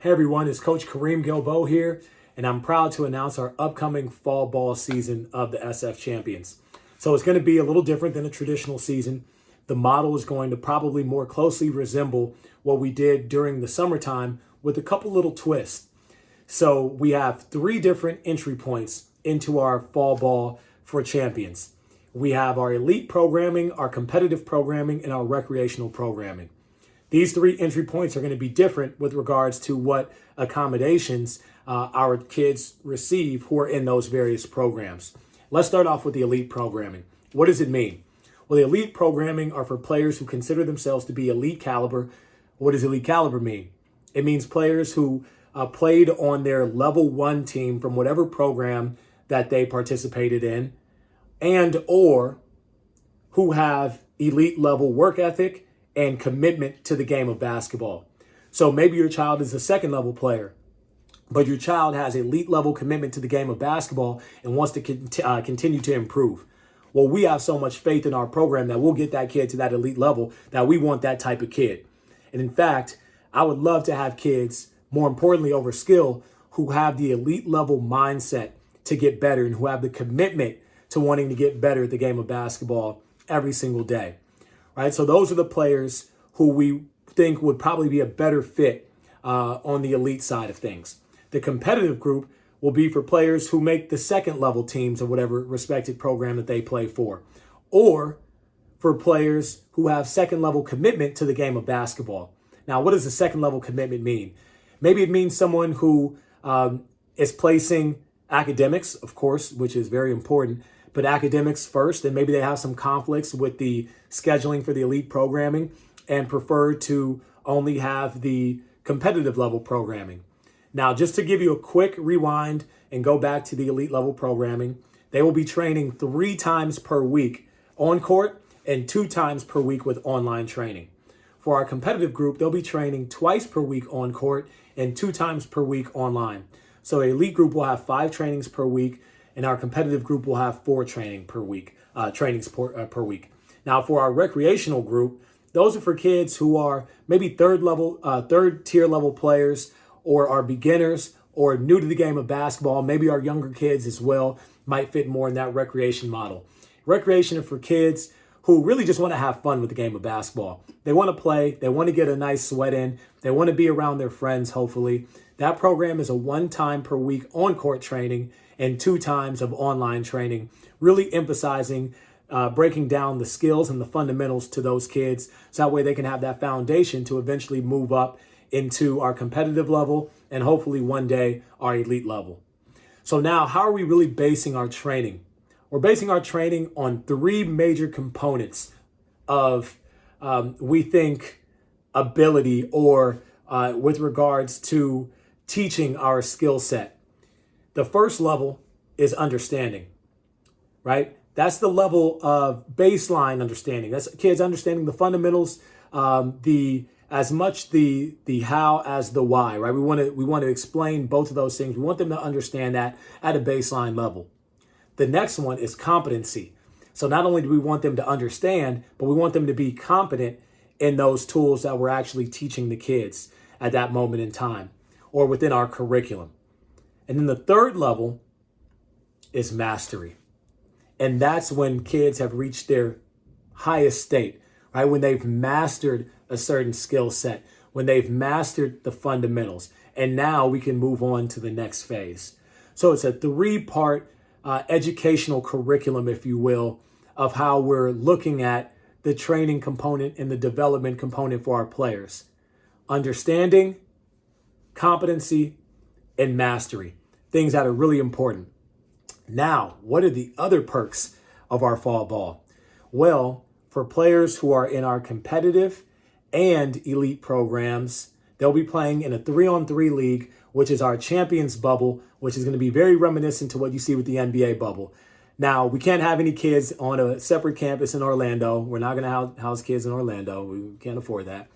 Hey everyone, it's Coach Kareem Gilbo here, and I'm proud to announce our upcoming fall ball season of the SF Champions. So it's going to be a little different than a traditional season. The model is going to probably more closely resemble what we did during the summertime with a couple little twists. So we have 3 different entry points into our fall ball for champions. We have our elite programming, our competitive programming, and our recreational programming. These 3 entry points are going to be different with regards to what accommodations our kids receive who are in those various programs. Let's start off with the elite programming. What does it mean? Well, the elite programming are for players who consider themselves to be elite caliber. What does elite caliber mean? It means players who played on their level 1 team from whatever program that they participated in, and or who have elite level work ethic and commitment to the game of basketball. So maybe your child is a second level player, but your child has elite level commitment to the game of basketball and wants to continue to improve. Well, we have so much faith in our program that we'll get that kid to that elite level that we want that type of kid. And in fact, I would love to have kids, more importantly over skill, who have the elite level mindset to get better and who have the commitment to wanting to get better at the game of basketball every single day. Right, so those are the players who we think would probably be a better fit on the elite side of things. The competitive group will be for players who make the second level teams of whatever respected program that they play for, or for players who have second level commitment to the game of basketball. Now, what does the second level commitment mean? Maybe it means someone who is placing academics, of course, which is very important, but academics first, and maybe they have some conflicts with the scheduling for the elite programming and prefer to only have the competitive level programming. Now, just to give you a quick rewind and go back to the elite level programming, they will be training 3 times per week on court and 2 times per week with online training. For our competitive group, they'll be training twice per week on court and 2 times per week online. So the elite group will have 5 trainings per week, and our competitive group will have 4 trainings per week. Now, for our recreational group, those are for kids who are maybe third tier level players, or are beginners or new to the game of basketball. Maybe our younger kids as well might fit more in that recreation model. Recreation is for kids who really just want to have fun with the game of basketball. They want to play. They want to get a nice sweat in. They want to be around their friends, hopefully. That program is a 1 time per week on-court training and 2 times of online training, really emphasizing breaking down the skills and the fundamentals to those kids, so that way they can have that foundation to eventually move up into our competitive level and hopefully one day our elite level. So now, how are we really basing our training? We're basing our training on 3 major components of, we think, ability or with regards to teaching our skill set. The first level is understanding, right? That's the level of baseline understanding. That's kids understanding the fundamentals, as much the how as the why, right? We want to explain both of those things. We want them to understand that at a baseline level. The next one is competency. So not only do we want them to understand, but we want them to be competent in those tools that we're actually teaching the kids at that moment in time or within our curriculum. And then the third level is mastery. And that's when kids have reached their highest state, right? When they've mastered a certain skill set, when they've mastered the fundamentals. And now we can move on to the next phase. So it's a 3-part educational curriculum, if you will, of how we're looking at the training component and the development component for our players. Understanding, competency, and mastery. Things that are really important. Now, what are the other perks of our fall ball? Well, for players who are in our competitive and elite programs, they'll be playing in a 3-on-3 league, which is our champions bubble, which is going to be very reminiscent to what you see with the NBA bubble. Now, we can't have any kids on a separate campus in Orlando. We're not going to house kids in Orlando. We can't afford that.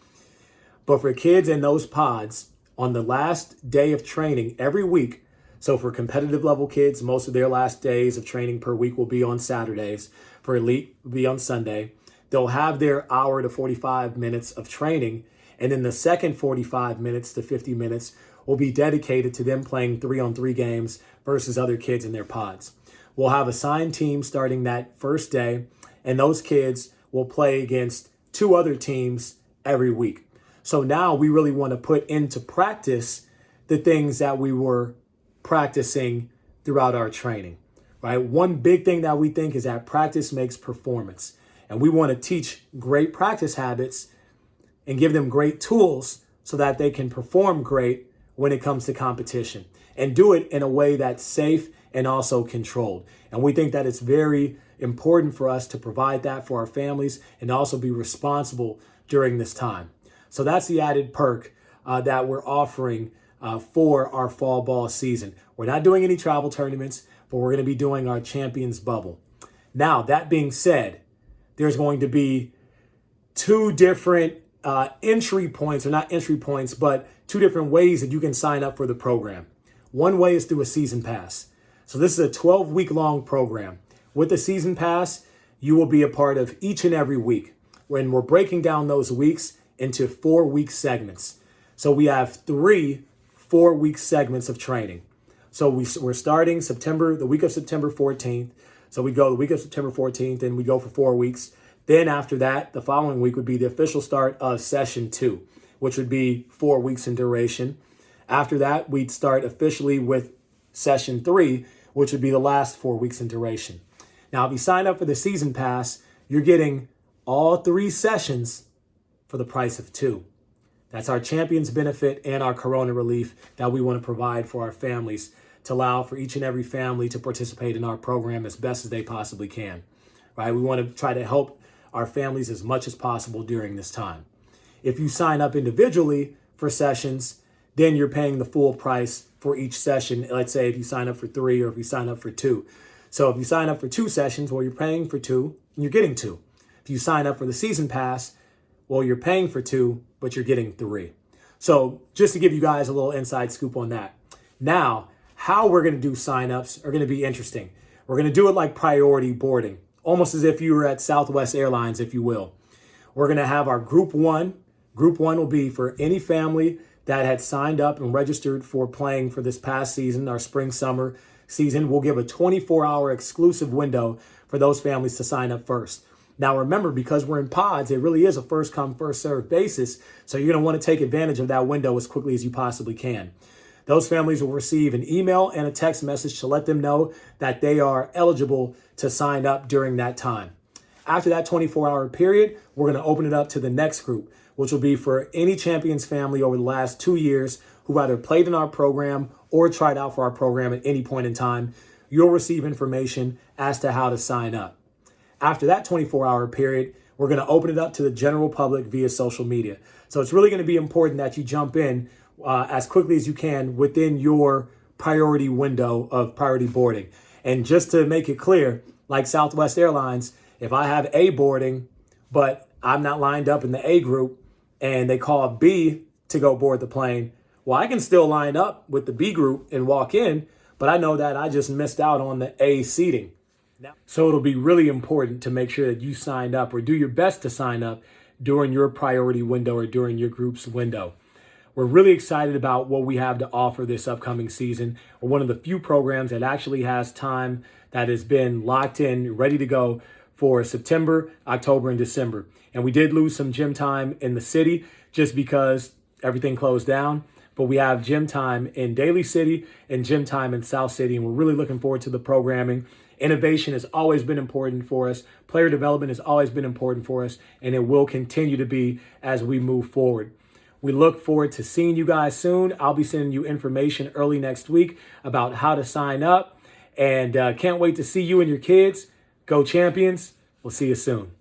But for kids in those pods, on the last day of training every week, so for competitive level kids, most of their last days of training per week will be on Saturdays. For elite, will be on Sunday. They'll have their hour to 45 minutes of training, And then the second 45 minutes to 50 minutes will be dedicated to them playing 3-on-3 games versus other kids in their pods. We'll have assigned teams starting that first day, and those kids will play against 2 other teams every week. So now we really want to put into practice the things that we were practicing throughout our training, right? One big thing that we think is that practice makes performance. And we want to teach great practice habits and give them great tools so that they can perform great when it comes to competition, and do it in a way that's safe and also controlled. And we think that it's very important for us to provide that for our families and also be responsible during this time. So that's the added perk that we're offering for our fall ball season. We're not doing any travel tournaments, but we're going to be doing our Champions Bubble. Now, that being said, there's going to be 2 different entry points, or not entry points, but 2 different ways that you can sign up for the program. One way is through a season pass. So this is a 12-week-long program. With the season pass, you will be a part of each and every week, when we're breaking down those weeks into 4-week segments. So we have 3 4-week segments of training. So we're starting the week of September 14th. So we go the week of September 14th, and we go for 4 weeks. Then after that, the following week would be the official start of session 2, which would be 4 weeks in duration. After that, we'd start officially with session 3, which would be the last 4 weeks in duration. Now, if you sign up for the season pass, you're getting all 3 sessions for the price of 2. That's our Champions benefit and our Corona relief that we want to provide for our families, to allow for each and every family to participate in our program as best as they possibly can, right? We want to try to help our families as much as possible during this time. If you sign up individually for sessions, then you're paying the full price for each session. Let's say if you sign up for 3, or if you sign up for 2. So if you sign up for 2 sessions, well, you're paying for 2 and you're getting 2. If you sign up for the season pass, well, you're paying for 2, but you're getting 3. So just to give you guys a little inside scoop on that. Now, how we're going to do signups are going to be interesting. We're going to do it like priority boarding, almost as if you were at Southwest Airlines, if you will. We're going to have our group 1. Group 1 will be for any family that had signed up and registered for playing for this past season, our spring-summer season. We'll give a 24-hour exclusive window for those families to sign up first. Now, remember, because we're in pods, it really is a first-come, first-served basis, so you're going to want to take advantage of that window as quickly as you possibly can. Those families will receive an email and a text message to let them know that they are eligible to sign up during that time. After that 24-hour period, we're going to open it up to the next group, which will be for any Champions family over the last 2 years who either played in our program or tried out for our program at any point in time. You'll receive information as to how to sign up. After that 24-hour period, we're going to open it up to the general public via social media. So it's really going to be important that you jump in as quickly as you can within your priority window of priority boarding. And just to make it clear, like Southwest Airlines, if I have A boarding, but I'm not lined up in the A group and they call B to go board the plane, well, I can still line up with the B group and walk in, but I know that I just missed out on the A seating. So it'll be really important to make sure that you signed up, or do your best to sign up during your priority window or during your group's window. We're really excited about what we have to offer this upcoming season. We're one of the few programs that actually has time that has been locked in, ready to go for September, October, and December. And we did lose some gym time in the city just because everything closed down. But we have gym time in Daly City and gym time in South City, and we're really looking forward to the programming. Innovation has always been important for us. Player development has always been important for us, and it will continue to be as we move forward. We look forward to seeing you guys soon. I'll be sending you information early next week about how to sign up, and can't wait to see you and your kids. Go Champions. We'll see you soon.